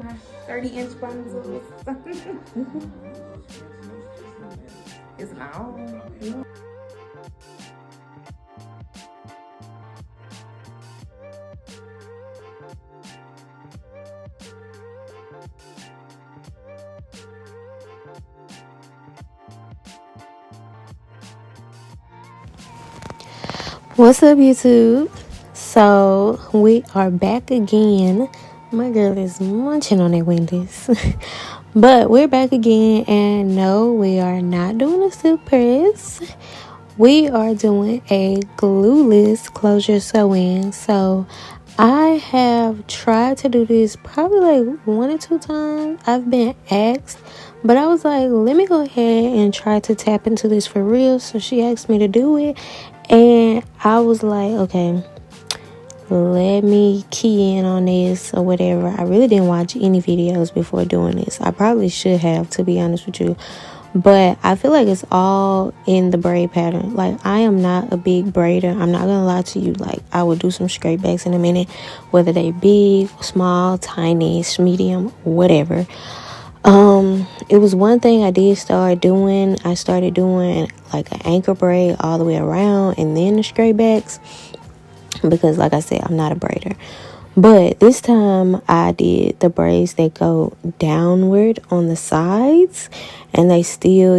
my 30-inch bundles. It's long. What's up, YouTube? So we are back again. My girl is munching on that Wendy's. But we're back again, and no, we are not doing a silk press. We are doing a glueless closure sew-in. So I have tried to do this probably like 1 or 2 times. I've been asked, but I was like, let me go ahead and try to tap into this for real. So she asked me to do it, and I was like, okay, let me key in on this or whatever. I really didn't watch any videos before doing this. I probably should have, to be honest with you. But I feel like it's all in the braid pattern. Like, I am not a big braider. I'm not gonna lie to you. Like, I will do some straight backs in a minute, whether they big, small, tiny, medium, whatever. It was one thing I did start doing. I started doing like an anchor braid all the way around and then the straight backs, because like I said, I'm not a braider. But this time I did the braids that go downward on the sides and they still,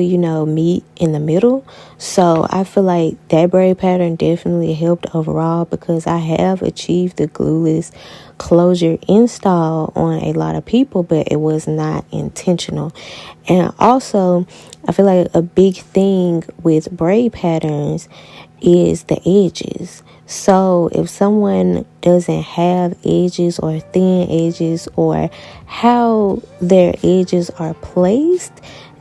meet in the middle. So I feel like that braid pattern definitely helped overall, because I have achieved the glueless closure install on a lot of people, but it was not intentional. And also, I feel like a big thing with braid patterns is the edges. So if someone doesn't have edges or thin edges, or how their edges are placed,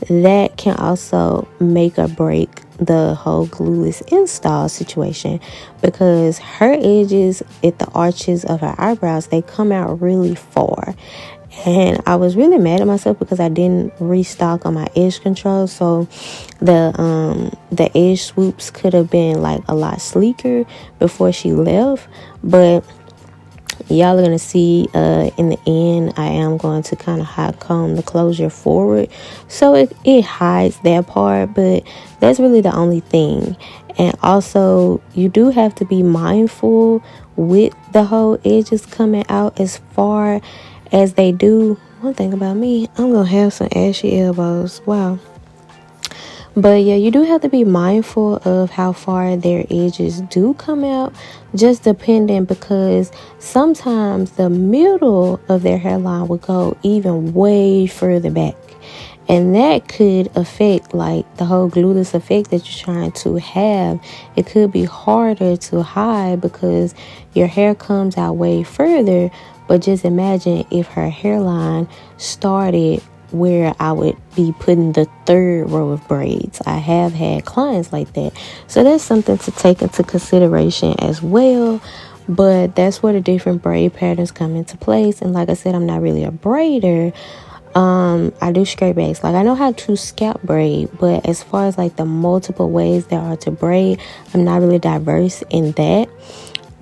that can also make or break the whole glueless install situation, because her edges at the arches of her eyebrows, they come out really far. And I was really mad at myself because I didn't restock on my edge control. So the edge swoops could have been like a lot sleeker before she left. But y'all are going to see in the end, I am going to kind of hot comb the closure forward. So it hides that part, but that's really the only thing. And also, you do have to be mindful with the whole edges coming out as far as they do. One thing about me, I'm going to have some ashy elbows. Wow. But yeah, you do have to be mindful of how far their edges do come out, just depending, because sometimes the middle of their hairline will go even way further back. And that could affect like the whole glueless effect that you're trying to have. It could be harder to hide because your hair comes out way further. But just imagine if her hairline started where I would be putting the 3rd row of braids. I have had clients like that. So that's something to take into consideration as well. But that's where the different braid patterns come into place. And like I said, I'm not really a braider. I do straight backs. Like, I know how to scalp braid, but as far as like the multiple ways there are to braid, I'm not really diverse in that.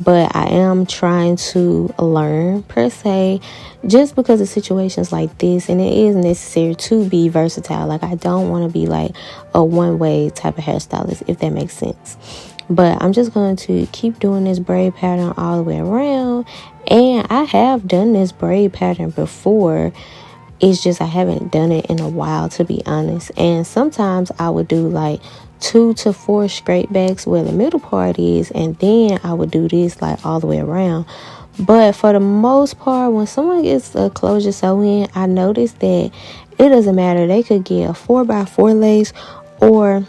But I am trying to learn, per se, just because of situations like this. And it is necessary to be versatile. Like, I don't want to be like a one-way type of hairstylist, if that makes sense. But I'm just going to keep doing this braid pattern all the way around. And I have done this braid pattern before. It's just I haven't done it in a while, to be honest. And sometimes I would do like 2 to 4 straight backs where the middle part is, and then I would do this like all the way around. But for the most part, when someone gets a closure sew-in, I noticed that it doesn't matter. They could get a 4x4 lace, or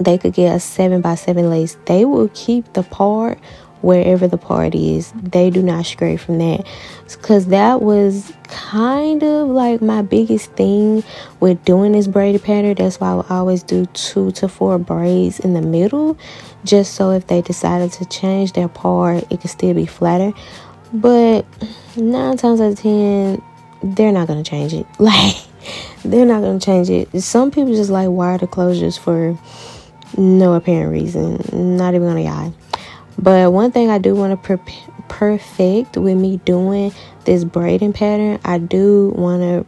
they could get a 7x7 lace. They will keep the part wherever the part is. They do not stray from that, because that was kind of like my biggest thing with doing this braided pattern. That's why I would always do 2 to 4 braids in the middle, just so if they decided to change their part, it could still be flatter. But 9 times out of 10, they're not going to change it. Like, they're not going to change it. Some people just like wire the closures for no apparent reason. Not even going to lie. But one thing I do want to perfect with me doing this braiding pattern. I do want to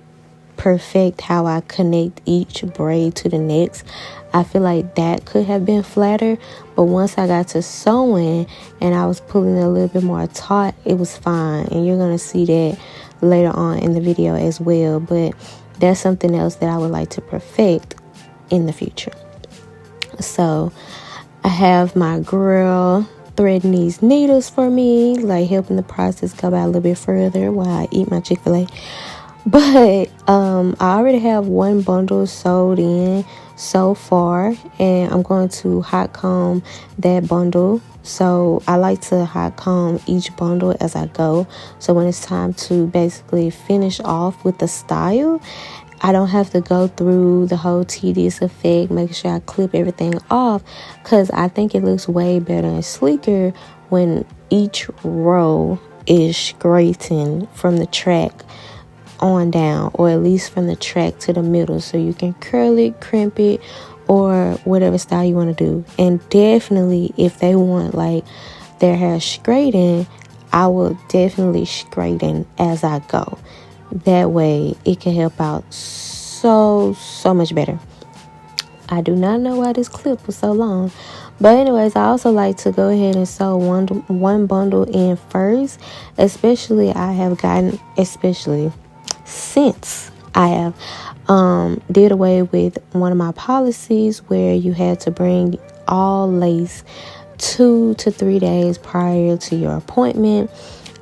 perfect how I connect each braid to the next. I feel like that could have been flatter, but once I got to sewing and I was pulling a little bit more taut, it was fine. And you're going to see that later on in the video as well, but that's something else that I would like to perfect in the future. So I have my girl threading these needles for me, like helping the process go out a little bit further while I eat my Chick-fil-A. But I already have one bundle sewed in so far, and I'm going to hot comb that bundle. So I like to hot comb each bundle as I go, so when it's time to basically finish off with the style, I don't have to go through the whole tedious effect, making sure I clip everything off, because I think it looks way better and sleeker when each row is straightened from the track on down, or at least from the track to the middle, so you can curl it, crimp it, or whatever style you want to do. And definitely if they want like their hair straightened, I will definitely straighten as I go. That way it can help out so much better. I do not know why this clip was so long, but anyways, I also like to go ahead and sew one bundle in first, especially since I have did away with one of my policies where you had to bring all lace 2 to 3 days prior to your appointment.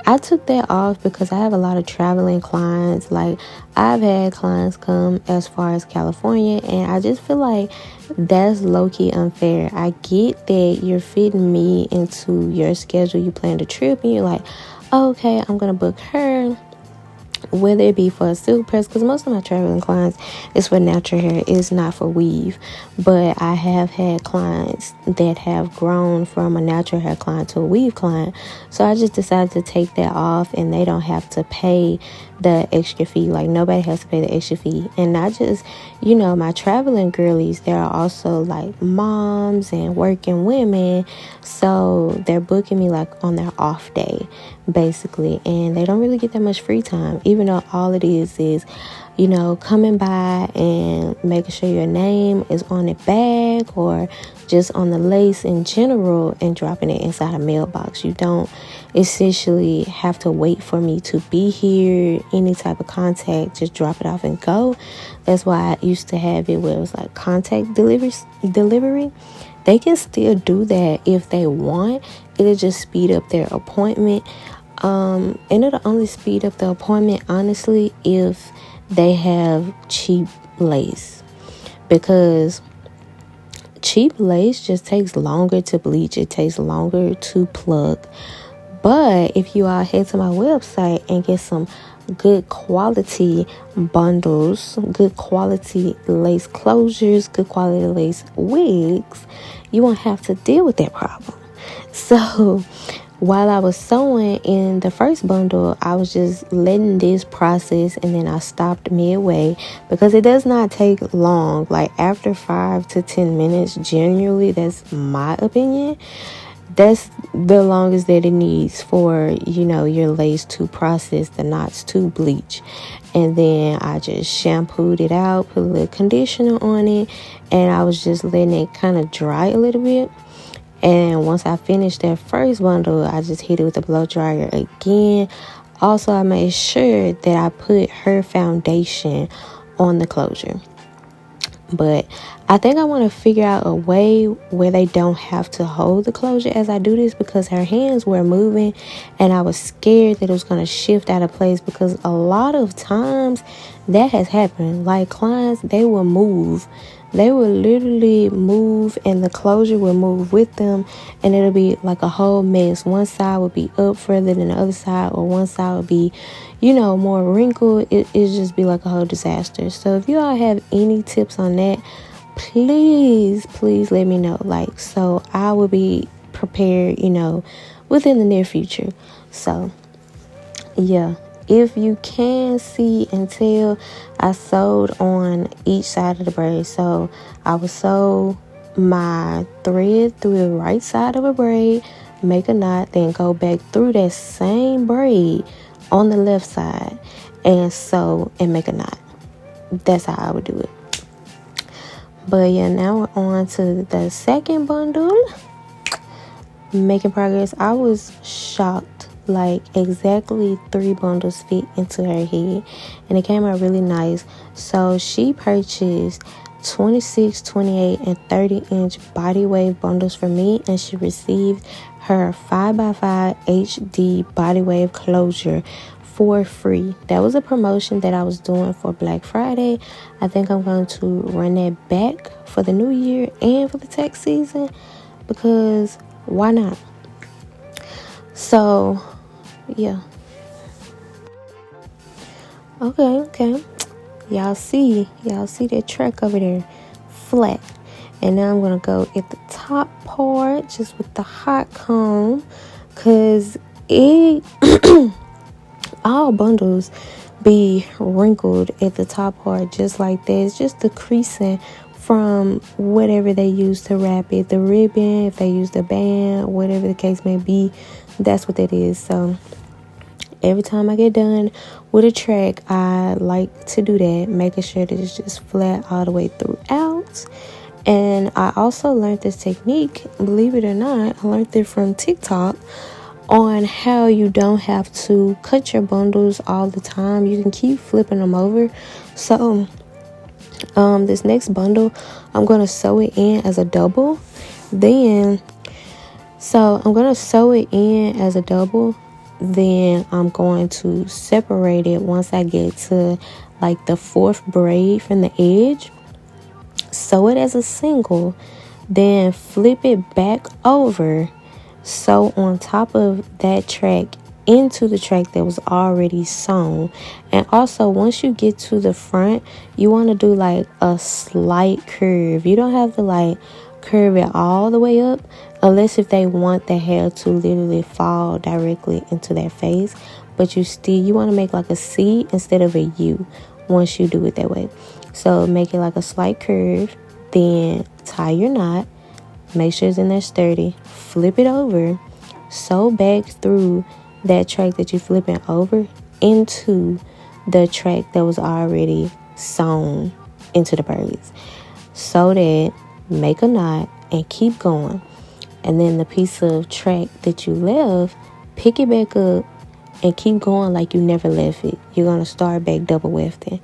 I took that off because I have a lot of traveling clients. Like, I've had clients come as far as California, and I just feel like that's low-key unfair. I get that you're fitting me into your schedule. You plan the trip and you're like, oh, okay, I'm gonna book her, whether it be for a silk press, because most of my traveling clients is for natural hair, it's not for weave. But I have had clients that have grown from a natural hair client to a weave client, so I just decided to take that off, and they don't have to pay the extra fee. Like, nobody has to pay the extra fee. And not just, my traveling girlies, there are also like moms and working women, so they're booking me like on their off day basically, and they don't really get that much free time, even though all it is coming by and making sure your name is on the bag or just on the lace in general and dropping it inside a mailbox. You don't essentially have to wait for me to be here, any type of contact, just drop it off and go. That's why I used to have it where it was like contact delivery. They can still do that if they want. It'll just speed up their appointment. And it'll only speed up the appointment, honestly, if they have cheap lace. Because cheap lace just takes longer to bleach. It takes longer to plug. But if you all head to my website and get some good quality bundles, good quality lace closures, good quality lace wigs, you won't have to deal with that problem. So while I was sewing in the first bundle, I was just letting this process, and then I stopped midway because it does not take long. Like, after 5 to 10 minutes, generally, that's my opinion, that's the longest that it needs for, your lace to process the knots to bleach. And then I just shampooed it out, put a little conditioner on it, and I was just letting it kind of dry a little bit. And once I finished that first bundle, I just hit it with a blow dryer again. Also, I made sure that I put her foundation on the closure. But I think I want to figure out a way where they don't have to hold the closure as I do this, because her hands were moving and I was scared that it was going to shift out of place, because a lot of times that has happened. Like, clients, they will move. They will literally move, and the closure will move with them, and it'll be like a whole mess. One side would be up further than the other side, or one side would be, more wrinkled. It just be like a whole disaster. So if you all have any tips on that, please let me know. Like, so I will be prepared, within the near future. So yeah. If you can see and tell, I sewed on each side of the braid. So I would sew my thread through the right side of a braid, make a knot, then go back through that same braid on the left side and sew and make a knot. That's how I would do it. But yeah, now we're on to the second bundle. Making progress. I was shocked. Like, exactly 3 bundles fit into her head, and it came out really nice. So she purchased 26, 28, and 30-inch body wave bundles for me, and she received her 5x5 HD body wave closure for free. That was a promotion that I was doing for Black Friday. I think I'm going to run that back for the new year and for the tax season, because why not? So yeah. Okay. Y'all see that track over there, flat. And now I'm gonna go at the top part just with the hot comb, cause it all bundles be wrinkled at the top part just like that. It's just the creasing from whatever they use to wrap it, the ribbon, if they use the band, whatever the case may be, that's what that is. So every time I get done with a track, I like to do that, making sure that it's just flat all the way throughout. And I also learned this technique, believe it or not, I learned it from TikTok, on how you don't have to cut your bundles all the time. You can keep flipping them over. So this next bundle, I'm going to sew it in as a double. Then I'm going to sew it in as a double. Then I'm going to separate it once I get to like the 4th braid from the edge. Sew it as a single. Then flip it back over. Sew on top of that track into the track that was already sewn. And also, once you get to the front, you want to do like a slight curve. You don't have to like curve it all the way up, unless if they want the hair to literally fall directly into their face. But you want to make like a C instead of a U once you do it that way. So make it like a slight curve, then tie your knot, make sure it's in there sturdy, flip it over, sew back through that track that you're flipping over into the track that was already sewn into the braids. Sew that, make a knot, and keep going. And then the piece of track that you left, pick it back up and keep going like you never left it. You're going to start back double wefting.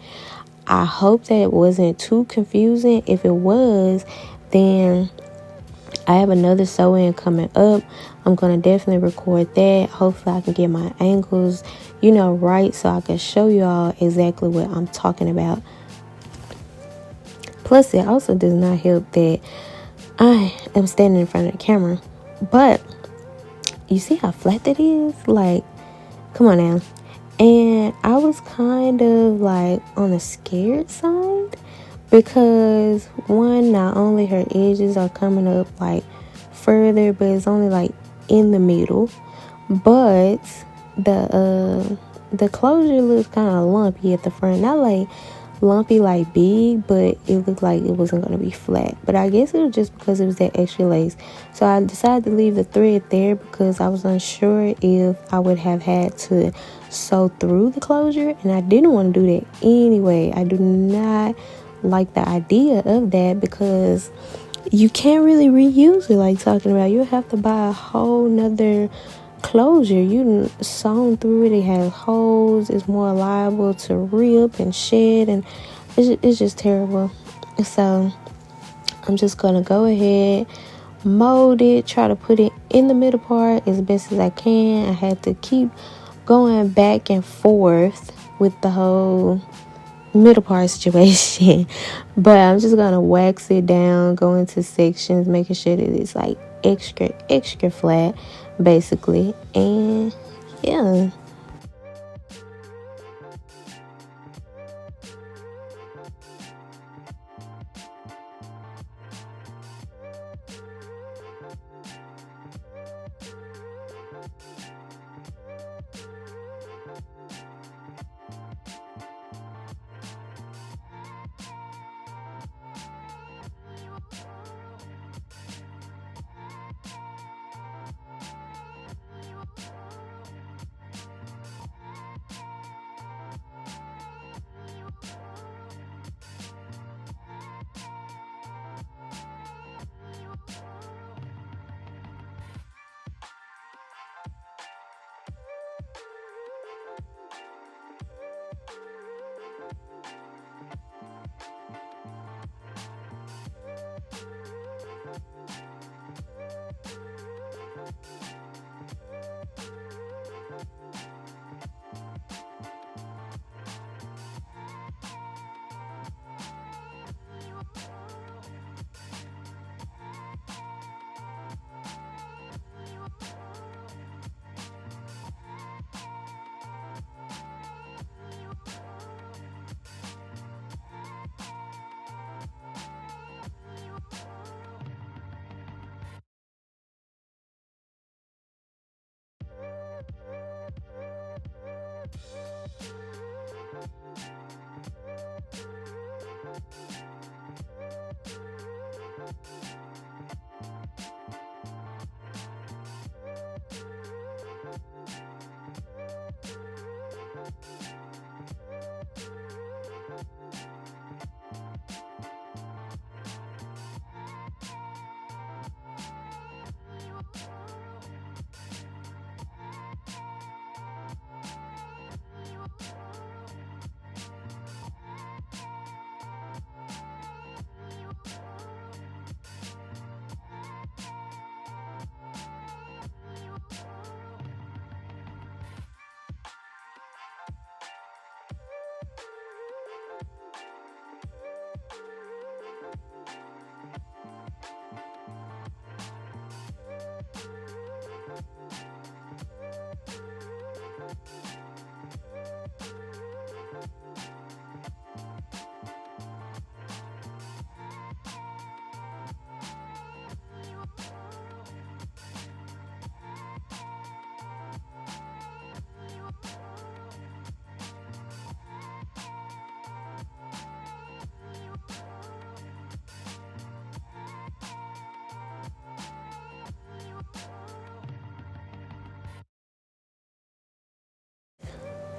I hope that it wasn't too confusing. If it was, then I have another sew-in coming up. I'm going to definitely record that. Hopefully I can get my angles, right, so I can show y'all exactly what I'm talking about. Plus, it also does not help that I am standing in front of the camera. But you see how flat that is? Like, come on now. And I was kind of like on the scared side, because one, not only her edges are coming up like further, but it's only like in the middle, but the closure looks kind of lumpy at the front. Not like lumpy like big, but it looked like it wasn't going to be flat. But I guess it was just because it was that extra lace. So I decided to leave the thread there because I was unsure if I would have had to sew through the closure, and I didn't want to do that anyway. I do not like the idea of that, because you can't really reuse it. Like talking about, you have to buy a whole nother closure. You sewn through it, it has holes, it's more liable to rip and shed, and it's just terrible. So I'm just gonna go ahead, mold it, try to put it in the middle part as best as I can. I had to keep going back and forth with the whole middle part situation, but I'm just gonna wax it down, go into sections, making sure that it's like extra flat basically. And yeah.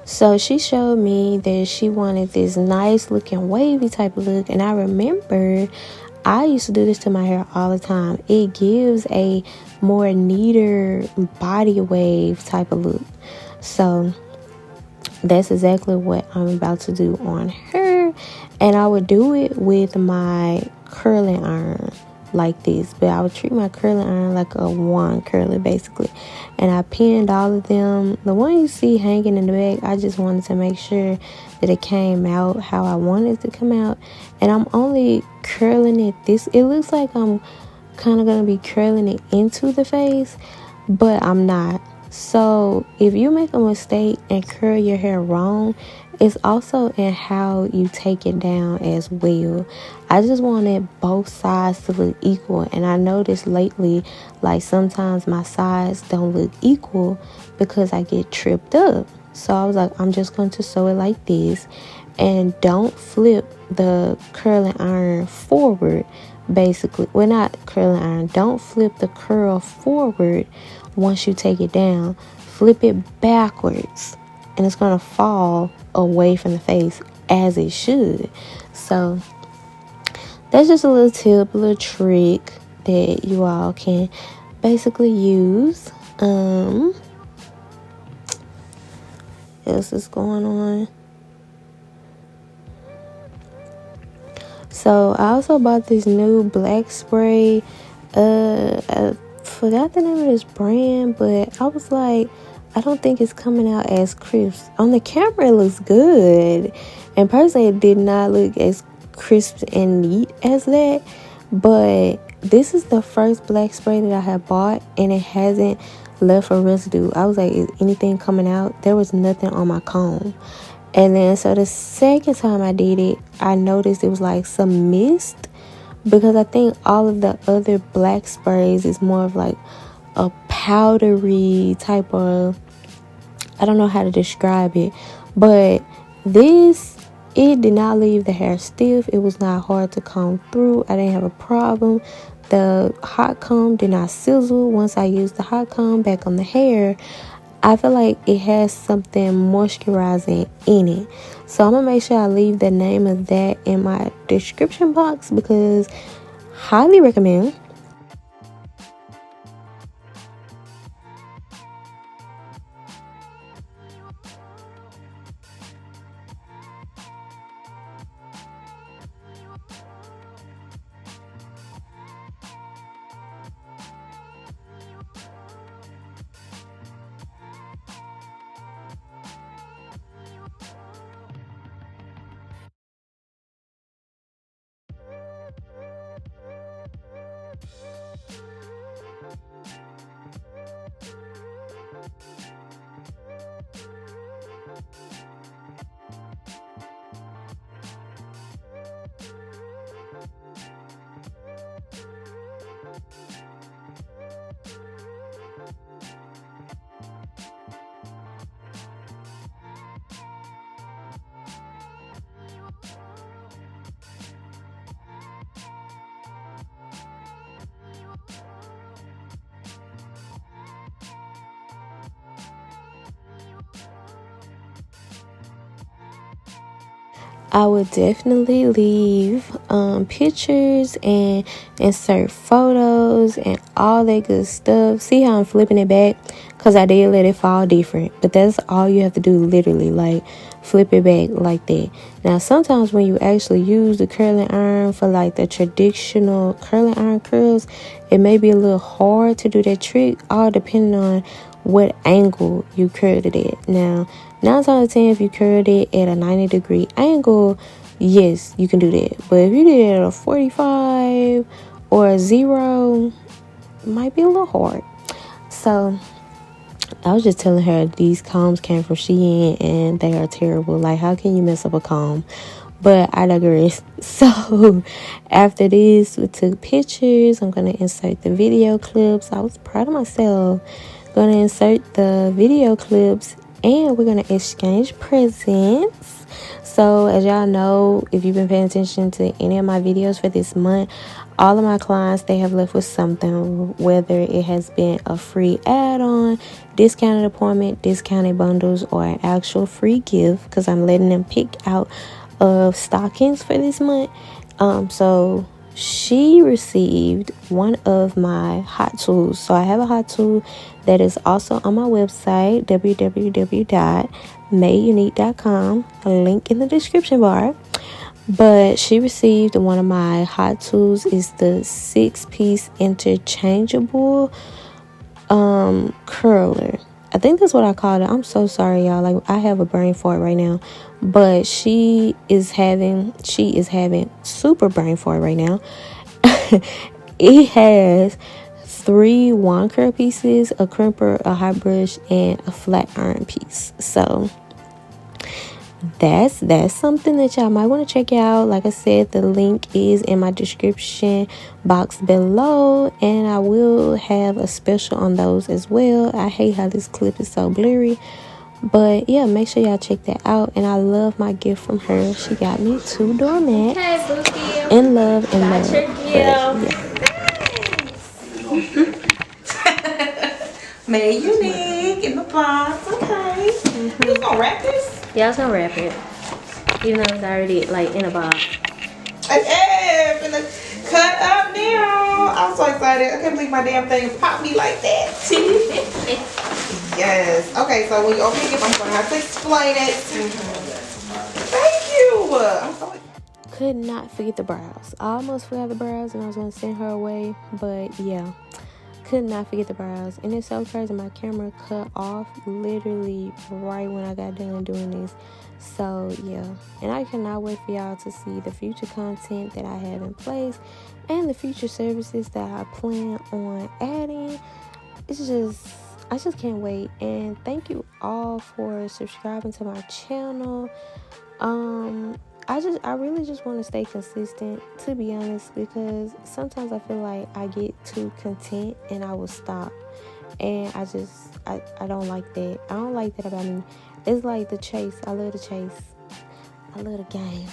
So she showed me that she wanted this nice looking wavy type of look. And I remember I used to do this to my hair all the time. It gives a more neater body wave type of look. So that's exactly what I'm about to do on her. And I would do it with my curling iron like this. But I would treat my curling iron like a wand curler basically. And I pinned all of them. The one you see hanging in the back, I just wanted to make sure that it came out how I wanted it to come out. And I'm only curling it this. It looks like I'm kind of going to be curling it into the face, but I'm not. So if you make a mistake and curl your hair wrong, it's also in how you take it down as well. I just wanted both sides to look equal, and I noticed lately, like sometimes my sides don't look equal because I get tripped up. So I was like, I'm just going to sew it like this, and don't flip the curling iron forward. Basically, well, not curling iron, don't flip the curl forward. Once you take it down, flip it backwards, and it's going to fall away from the face as it should. So that's just a little tip, a little trick that you all can basically use. What else is going on? So I also bought this new black spray. I forgot the name of this brand, but I was like, I don't think it's coming out as crisp. On the camera, it looks good. And personally, it did not look as crisp and neat as that. But this is the first black spray that I have bought, and it hasn't left a residue. I was like, is anything coming out? There was nothing on my comb. And then, so the second time I did it, I noticed it was like some mist. Because I think all of the other black sprays is more of like a powdery type of, I don't know how to describe it. But this, it did not leave the hair stiff. It was not hard to comb through. I didn't have a problem. The hot comb did not sizzle. Once I used the hot comb back on the hair, I feel like it has something moisturizing in it. So I'm going to make sure I leave the name of that in my description box because highly recommend. I would definitely leave pictures and insert photos and all that good stuff. See how I'm flipping it back? Because I did let it fall different. But that's all you have to do, literally. Like, flip it back like that. Now, sometimes when you actually use the curling iron for, like, the traditional curling iron curls, it may be a little hard to do that trick, all depending on what angle you curled it at. Now, 9 times out of 10, if you curled it at a 90-degree angle, yes, you can do that. But if you did it at a 45 or a 0, it might be a little hard. So I was just telling her these combs came from Shein and they are terrible. Like, how can you mess up a comb? But I digress. So after this, we took pictures. I'm going to insert the video clips. I was proud of myself. Going to insert the video clips and we're going to exchange presents. So as y'all know, if you've been paying attention to any of my videos for this month, all of my clients, they have left with something, whether it has been a free add-on, discounted appointment, discounted bundles, or an actual free gift, because I'm letting them pick out of stockings for this month. So she received one of my hot tools. So I have a hot tool that is also on my website, www.madeunique.com, a link in the description bar. But she received one of my hot tools. Is the 6-piece interchangeable curler. I think that's what I called it. I'm so sorry, y'all. Like, I have a brain fart right now. But she is having super brain fart right now. It has 3 wand curl pieces, a crimper, a hot brush, and a flat iron piece. So that's something that y'all might want to check out. Like I said, the link is in my description box below, and I will have a special on those as well. I hate how this clip is so blurry, but yeah, make sure y'all check that out. And I love my gift from her. She got me 2 doormats. In love and love. Made unique in the box. Okay. You gonna wrap this? Yeah, I was gonna wrap it, even though it's already like in a box. I'm gonna cut up now. I'm so excited. I can't believe my damn thing popped me like that. Yes. Okay, so when you open it, I'm gonna have to explain it. Thank you. I'm so excited. Could not forget the brows. I almost forgot the brows and I was gonna send her away, but yeah, could not forget the brows. And it's so crazy, my camera cut off literally right when I got done doing this. So yeah, and I cannot wait for y'all to see the future content that I have in place and the future services that I plan on adding. I just can't wait. And thank you all for subscribing to my channel. I really just want to stay consistent, to be honest, because sometimes I feel like I get too content and I will stop. And I don't like that. I don't like that about me. It's like the chase. I love the chase. I love the game.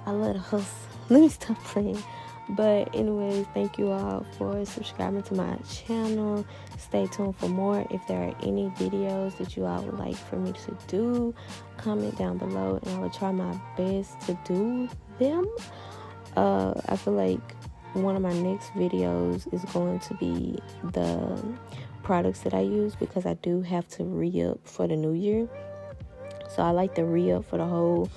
I love the hustle. Let me stop playing. But anyways, thank you all for subscribing to my channel. Stay tuned for more. If there are any videos that you all would like for me to do, comment down below and I will try my best to do them. I feel like one of my next videos is going to be the products that I use, because I do have to re-up for the new year. So I like to re-up for the whole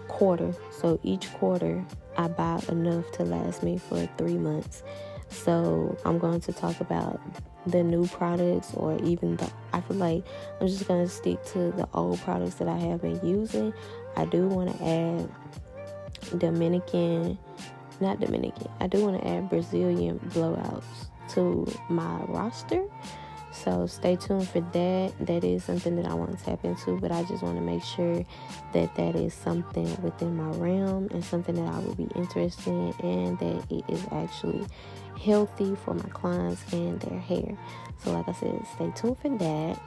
quarter. So each quarter I buy enough to last me for 3 months. So I'm going to talk about the new products, or even I feel like I'm just going to stick to the old products that I have been using. I do want to add I do want to add Brazilian blowouts to my roster. So stay tuned for that. That is something that I want to tap into, but I just want to make sure that that is something within my realm and something that I would be interested in, and that it is actually healthy for my clients and their hair. So like I said, stay tuned for that.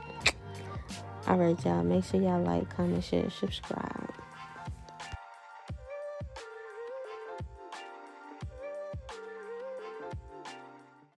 All right, y'all. Make sure y'all like, comment, share, subscribe.